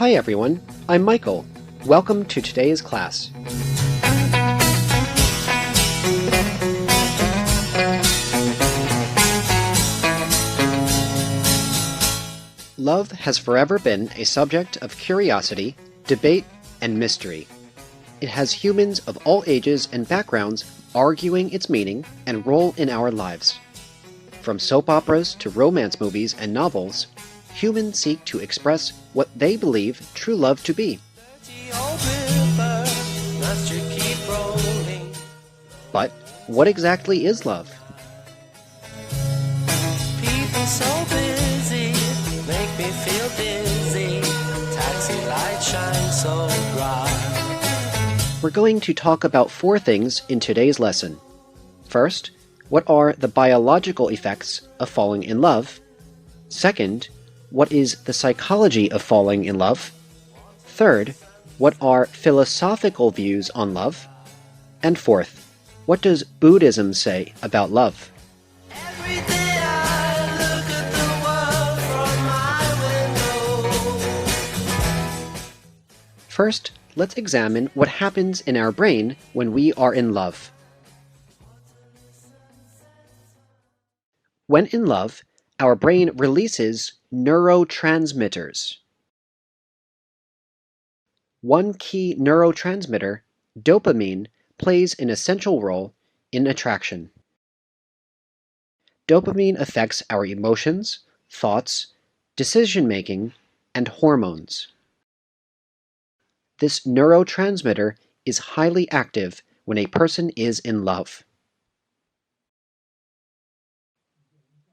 Hi everyone, I'm Michael. Welcome to today's class. Love has forever been a subject of curiosity, debate, and mystery. It has humans of all ages and backgrounds arguing its meaning and role in our lives. From soap operas to romance movies and novels, humans seek to express what they believe true love to be. But what exactly is love? People so busy, make me feel dizzy. Taxi light shine so bright. We're going to talk about 4 things in today's lesson. First, what are the biological effects of falling in love? Second, what is the psychology of falling in love? Third, what are philosophical views on love? And fourth, what does Buddhism say about love? Every day I look at the world from my window. First, let's examine what happens in our brain when we are in love. When in love, our brain releases neurotransmitters. One key neurotransmitter, dopamine, plays an essential role in attraction. Dopamine affects our emotions, thoughts, decision-making, and hormones. This neurotransmitter is highly active when a person is in love.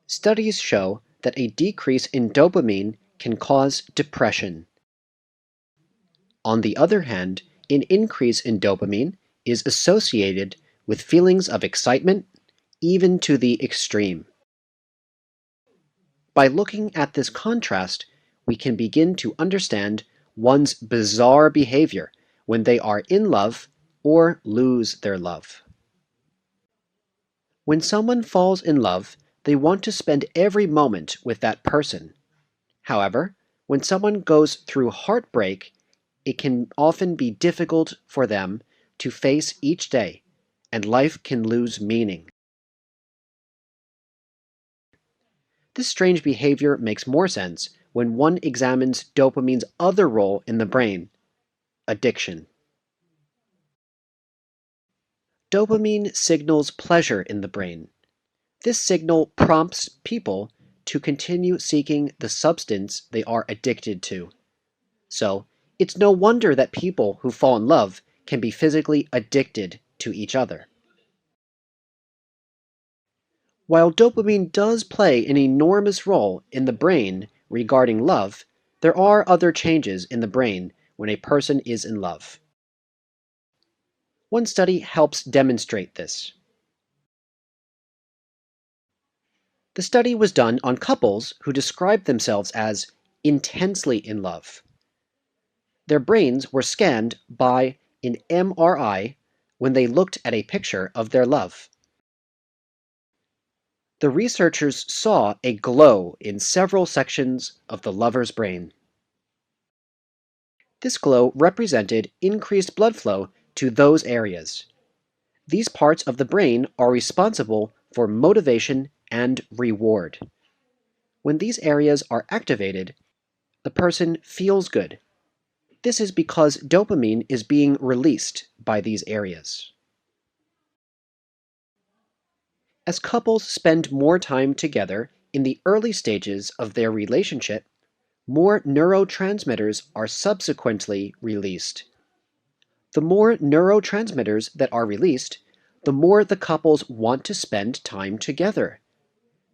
Studies show that a decrease in dopamine can cause depression. On the other hand, an increase in dopamine is associated with feelings of excitement, even to the extreme. By looking at this contrast, we can begin to understand one's bizarre behavior when they are in love or lose their love. When someone falls in love, they want to spend every moment with that person. However, when someone goes through heartbreak, it can often be difficult for them to face each day, and life can lose meaning. This strange behavior makes more sense when one examines dopamine's other role in the brain, addiction. Dopamine signals pleasure in the brain. This signal prompts people to continue seeking the substance they are addicted to. So, it's no wonder that people who fall in love can be physically addicted to each other. While dopamine does play an enormous role in the brain regarding love, there are other changes in the brain when a person is in love. One study helps demonstrate this. The study was done on couples who described themselves as intensely in love. Their brains were scanned by an MRI when they looked at a picture of their love. The researchers saw a glow in several sections of the lover's brain. This glow represented increased blood flow to those areas. These parts of the brain are responsible for motivation and reward. When these areas are activated, the person feels good. This is because dopamine is being released by these areas. As couples spend more time together in the early stages of their relationship, more neurotransmitters are subsequently released. The more neurotransmitters that are released, the more the couples want to spend time together.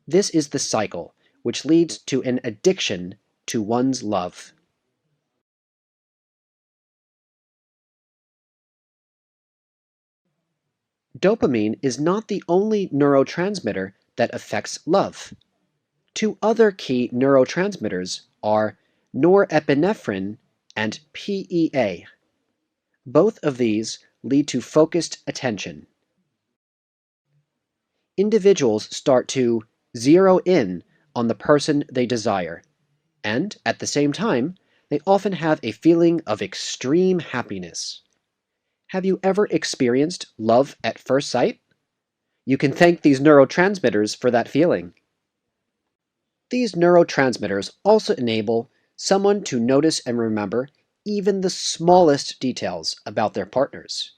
This is the cycle, which leads to an addiction to one's love. Dopamine is not the only neurotransmitter that affects love. 2 other key neurotransmitters are norepinephrine and PEA. Both of these lead to focused attention. Individuals start to zero in on the person they desire, and at the same time, They often have a feeling of extreme happiness. Have you ever experienced love at first sight? You can thank these neurotransmitters for that feeling. These neurotransmitters also enable someone to notice and remember even the smallest details about their partners.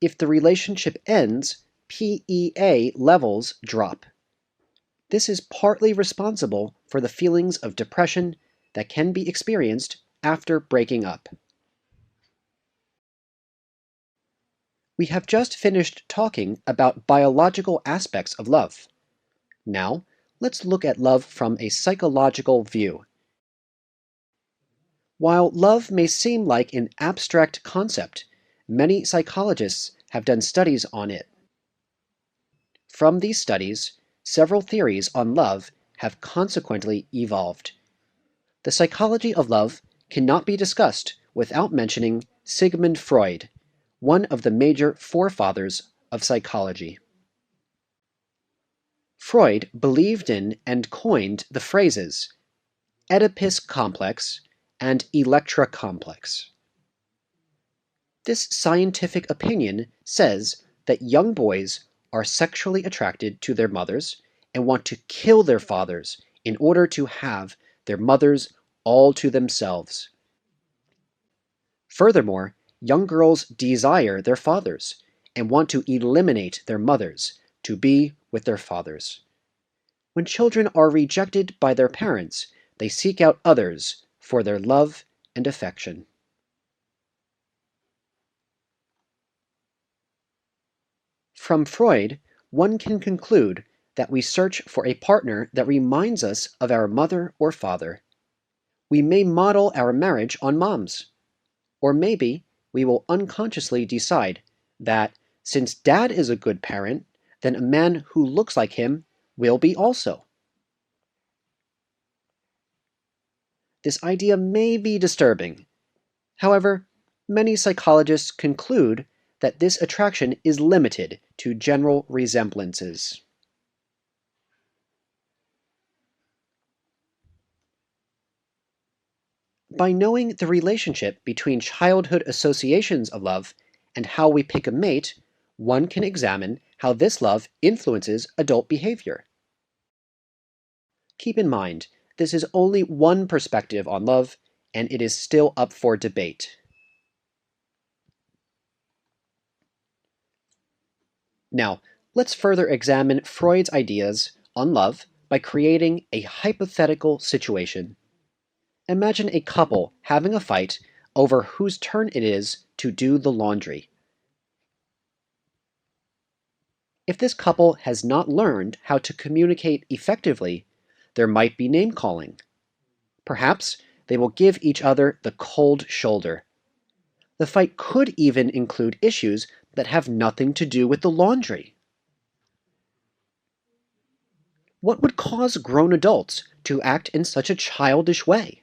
If the relationship ends, PEA levels drop. This is partly responsible for the feelings of depression that can be experienced after breaking up. We have just finished talking about biological aspects of love. Now, let's look at love from a psychological view. While love may seem like an abstract concept, many psychologists have done studies on it. From these studies, several theories on love have consequently evolved. The psychology of love cannot be discussed without mentioning Sigmund Freud, one of the major forefathers of psychology. Freud believed in and coined the phrases Oedipus complex and Electra complex. This scientific opinion says that young boys are sexually attracted to their mothers and want to kill their fathers in order to have their mothers all to themselves. Furthermore, young girls desire their fathers and want to eliminate their mothers to be with their fathers. When children are rejected by their parents, they seek out others for their love and affection. From Freud, one can conclude that we search for a partner that reminds us of our mother or father. We may model our marriage on moms. Or maybe we will unconsciously decide that since dad is a good parent, then a man who looks like him will be also. This idea may be disturbing. However, many psychologists conclude that this attraction is limited to general resemblances. By knowing the relationship between childhood associations of love and how we pick a mate, one can examine how this love influences adult behavior. Keep in mind, this is only one perspective on love, and it is still up for debate. Now, let's further examine Freud's ideas on love by creating a hypothetical situation. Imagine a couple having a fight over whose turn it is to do the laundry. If this couple has not learned how to communicate effectively, there might be name-calling. Perhaps they will give each other the cold shoulder. The fight could even include issues that have nothing to do with the laundry. What would cause grown adults to act in such a childish way?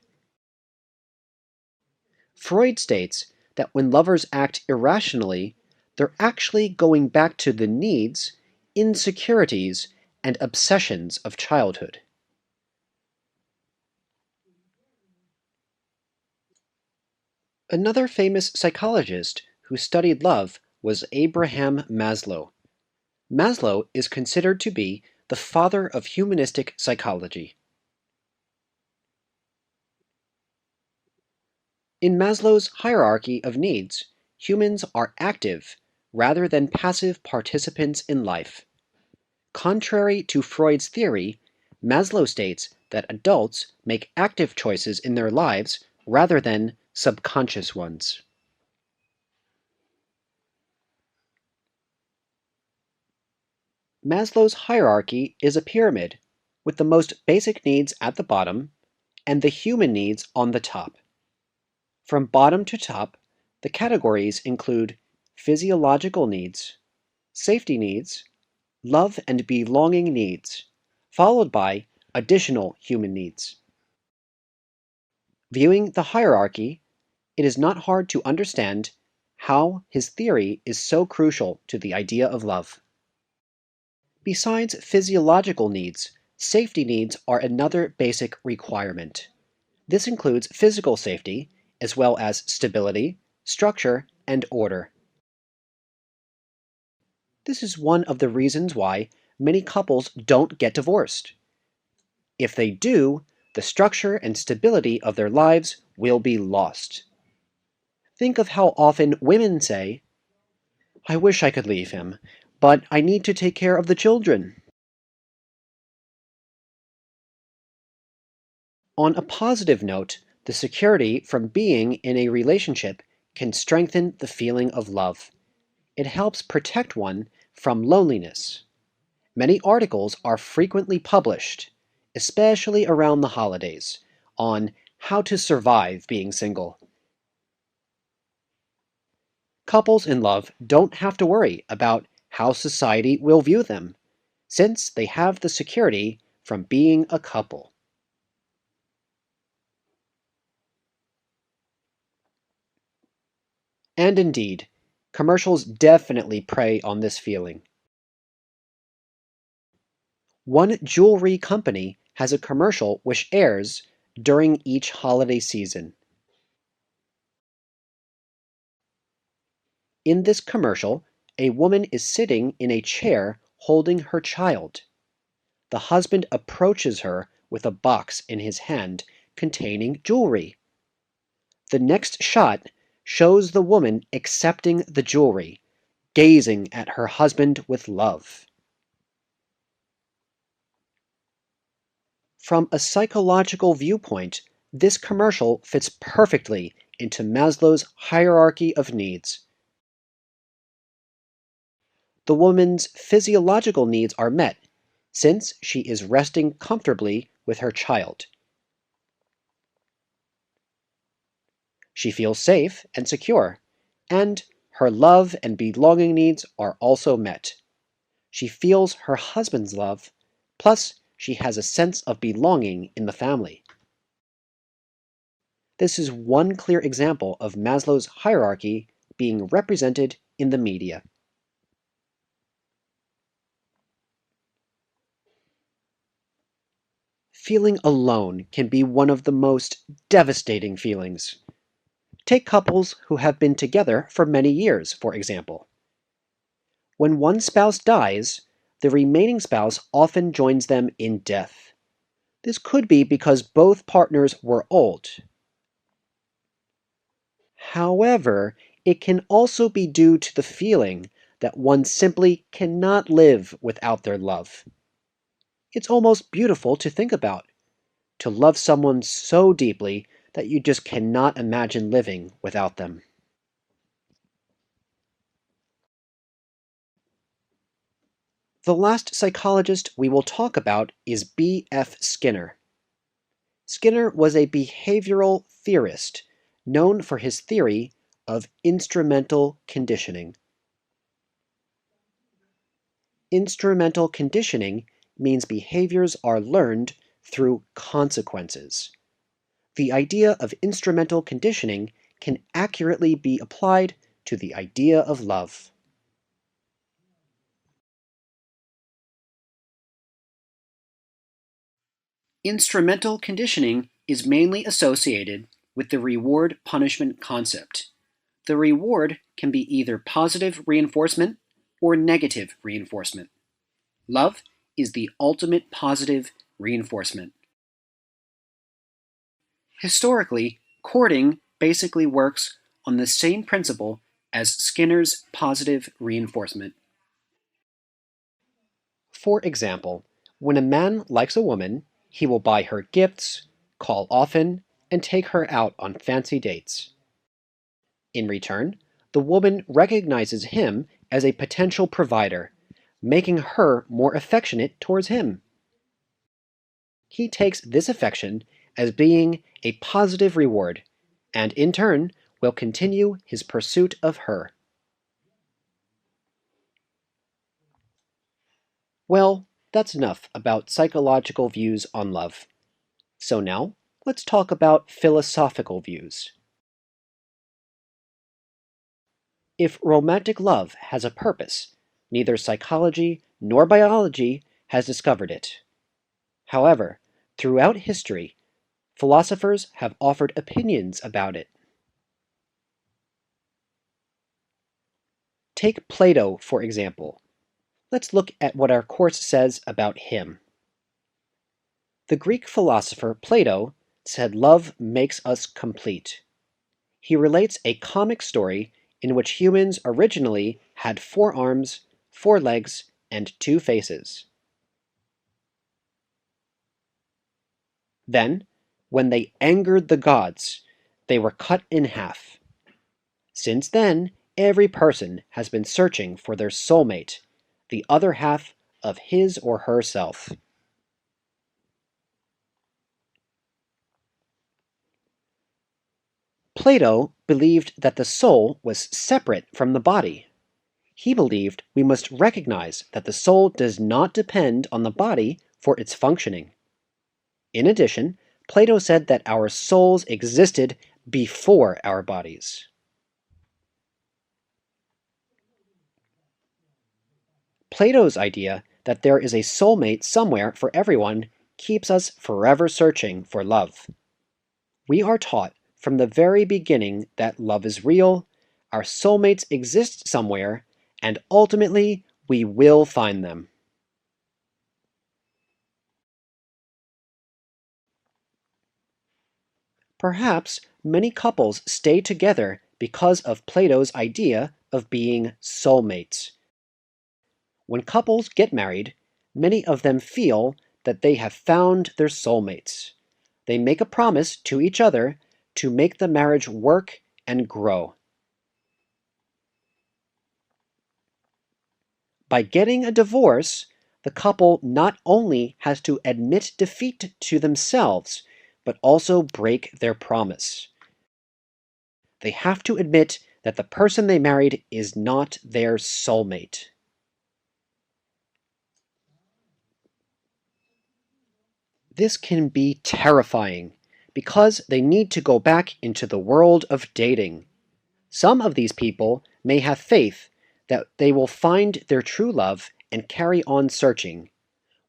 Freud states that when lovers act irrationally, they're actually going back to the needs, insecurities, and obsessions of childhood. Another famous psychologist who studied love was Abraham Maslow. Maslow is considered to be the father of humanistic psychology. In Maslow's hierarchy of needs, humans are active rather than passive participants in life. Contrary to Freud's theory, Maslow states that adults make active choices in their lives rather than subconscious ones. Maslow's hierarchy is a pyramid, with the most basic needs at the bottom and the human needs on the top. From bottom to top, the categories include physiological needs, safety needs, love and belonging needs, followed by additional human needs. Viewing the hierarchy, it is not hard to understand how his theory is so crucial to the idea of love. Besides physiological needs, Safety needs are another basic requirement. This includes physical safety, as well as stability, structure, and order. This is one of the reasons why many couples don't get divorced. If they do, the structure and stability of their lives will be lost. Think of how often women say, "I wish I could leave him, but I need to take care of the children." On a positive note, the security from being in a relationship can strengthen the feeling of love. It helps protect one from loneliness. Many articles are frequently published, especially around the holidays, on how to survive being single. Couples in love don't have to worry about how society will view them, since they have the security from being a couple. And indeed, commercials definitely prey on this feeling. One jewelry company has a commercial which airs during each holiday season. In this commercial, a woman is sitting in a chair holding her child. The husband approaches her with a box in his hand containing jewelry. The next shot shows the woman accepting the jewelry, gazing at her husband with love. From a psychological viewpoint, this commercial fits perfectly into Maslow's hierarchy of needs. The woman's physiological needs are met, since she is resting comfortably with her child. She feels safe and secure, and her love and belonging needs are also met. She feels her husband's love, plus she has a sense of belonging in the family. This is one clear example of Maslow's hierarchy being represented in the media. Feeling alone can be one of the most devastating feelings. Take couples who have been together for many years, for example. When one spouse dies, the remaining spouse often joins them in death. This could be because both partners were old. However, it can also be due to the feeling that one simply cannot live without their love. It's almost beautiful to think about, to love someone so deeply that you just cannot imagine living without them. The last psychologist we will talk about is B.F. Skinner. Skinner was a behavioral theorist known for his theory of instrumental conditioning. Instrumental conditioning means behaviors are learned through consequences. The idea of instrumental conditioning can accurately be applied to the idea of love. Instrumental conditioning is mainly associated with the reward-punishment concept. The reward can be either positive reinforcement or negative reinforcement. Love is the ultimate positive reinforcement. Historically, courting basically works on the same principle as Skinner's positive reinforcement. For example, when a man likes a woman, he will buy her gifts, call often, and take her out on fancy dates. In return, the woman recognizes him as a potential provider, making her more affectionate towards him. He takes this affection as being a positive reward, and in turn will continue his pursuit of her. Well, that's enough about psychological views on love. So now, let's talk about philosophical views. If romantic love has a purpose, neither psychology nor biology has discovered it. However, throughout history, philosophers have offered opinions about it. Take Plato, for example. Let's look at what our course says about him. The Greek philosopher Plato said love makes us complete. He relates a comic story in which humans originally had 4 arms, 4 legs, and 2 faces. Then, when they angered the gods, they were cut in half. Since then, every person has been searching for their soulmate, the other half of his or herself. Plato believed that the soul was separate from the body. He believed we must recognize that the soul does not depend on the body for its functioning. In addition, Plato said that our souls existed before our bodies. Plato's idea that there is a soulmate somewhere for everyone keeps us forever searching for love. We are taught from the very beginning that love is real, our soulmates exist somewhere, and ultimately we will find them. Perhaps many couples stay together because of Plato's idea of being soulmates. When couples get married, many of them feel that they have found their soulmates. They make a promise to each other to make the marriage work and grow. By getting a divorce, the couple not only has to admit defeat to themselves, but also break their promise. They have to admit that the person they married is not their soulmate. This can be terrifying because they need to go back into the world of dating. Some of these people may have faith that they will find their true love and carry on searching,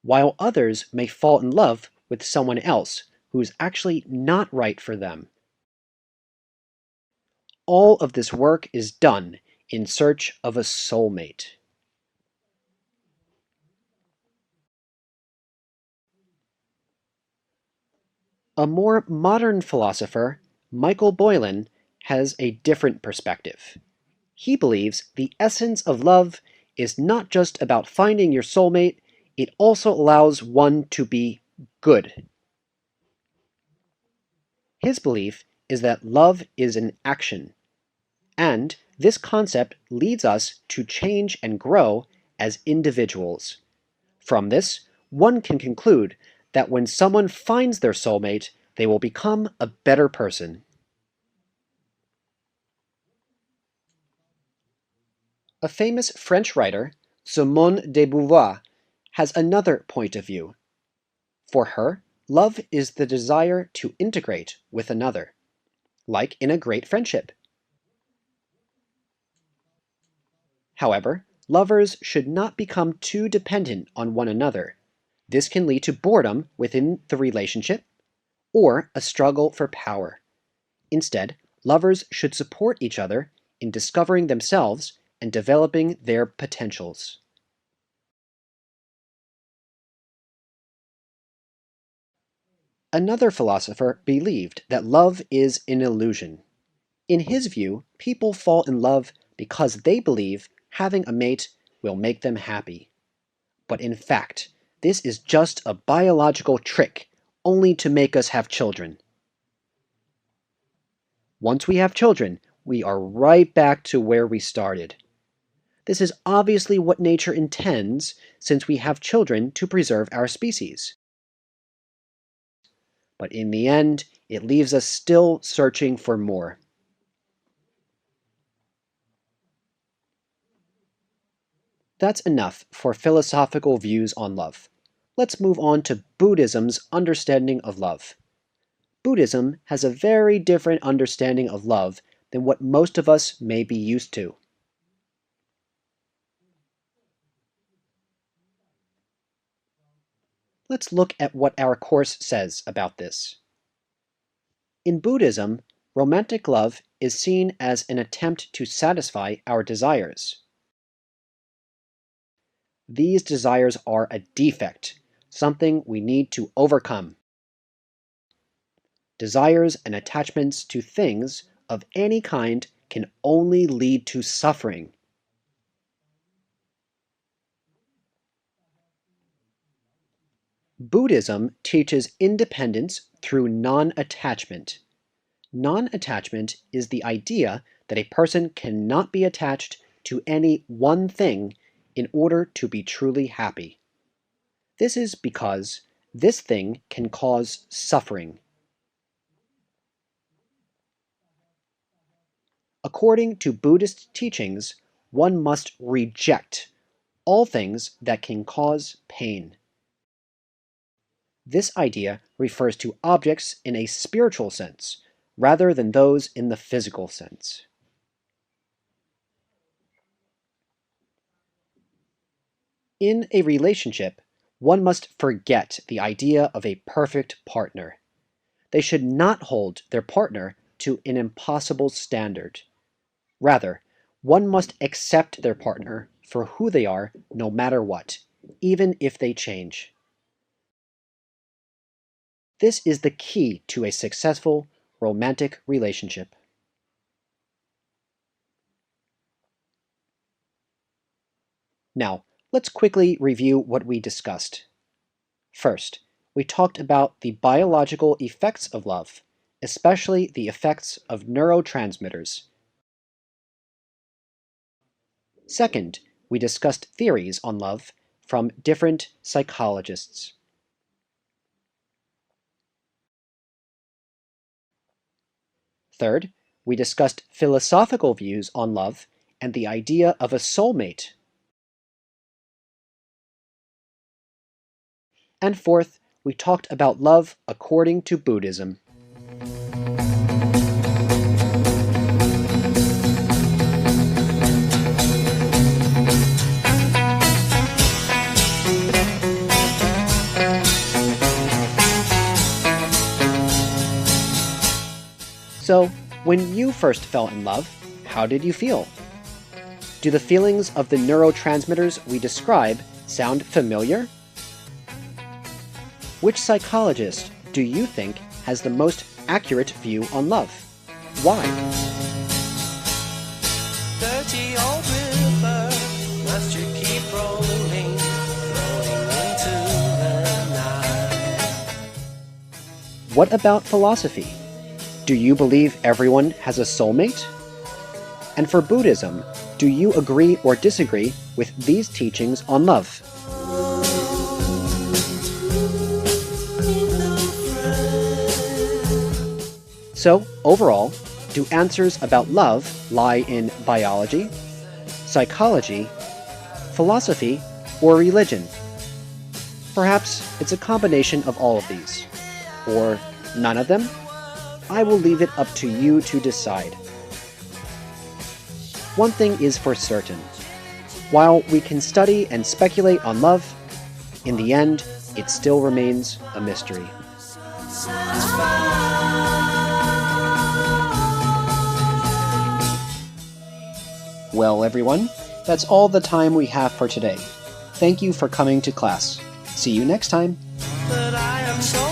while others may fall in love with someone else who is actually not right for them. All of this work is done in search of a soulmate. A more modern philosopher, Michael Boylan, has a different perspective. He believes the essence of love is not just about finding your soulmate, it also allows one to be good. His belief is that love is an action, and this concept leads us to change and grow as individuals. From this, one can conclude that when someone finds their soulmate, they will become a better person. A famous French writer, Simone de Beauvoir, has another point of view. For her, love is the desire to integrate with another, like in a great friendship. However, lovers should not become too dependent on one another. This can lead to boredom within the relationship or a struggle for power. Instead, lovers should support each other in discovering themselves and developing their potentials. Another philosopher believed that love is an illusion. In his view, people fall in love because they believe having a mate will make them happy. But in fact, this is just a biological trick, only to make us have children. Once we have children, we are right back to where we started. This is obviously what nature intends, since we have children to preserve our species. But in the end, it leaves us still searching for more. That's enough for philosophical views on love. Let's move on to Buddhism's understanding of love. Buddhism has a very different understanding of love than what most of us may be used to. Let's look at what our course says about this. In Buddhism, romantic love is seen as an attempt to satisfy our desires. These desires are a defect, something we need to overcome. Desires and attachments to things of any kind can only lead to suffering. Buddhism teaches independence through non-attachment. Non-attachment is the idea that a person cannot be attached to any one thing in order to be truly happy. This is because this thing can cause suffering. According to Buddhist teachings, one must reject all things that can cause pain. This idea refers to objects in a spiritual sense, rather than those in the physical sense. In a relationship, one must forget the idea of a perfect partner. They should not hold their partner to an impossible standard. Rather, one must accept their partner for who they are no matter what, even if they change. This is the key to a successful romantic relationship. Now, let's quickly review what we discussed. First, we talked about the biological effects of love, especially the effects of neurotransmitters. Second, we discussed theories on love from different psychologists. Third, we discussed philosophical views on love and the idea of a soulmate. And fourth, we talked about love according to Buddhism. So, when you first fell in love, how did you feel? Do the feelings of the neurotransmitters we describe sound familiar? Which psychologist do you think has the most accurate view on love? Why? Dirty old river, must you keep rolling, rolling into the night? What about philosophy? Do you believe everyone has a soulmate? And for Buddhism, do you agree or disagree with these teachings on love? So, overall, do answers about love lie in biology, psychology, philosophy, or religion? Perhaps it's a combination of all of these. Or none of them? I will leave it up to you to decide. One thing is for certain. While we can study and speculate on love, in the end, it still remains a mystery. Well, everyone, that's all the time we have for today. Thank you for coming to class. See you next time. But I am so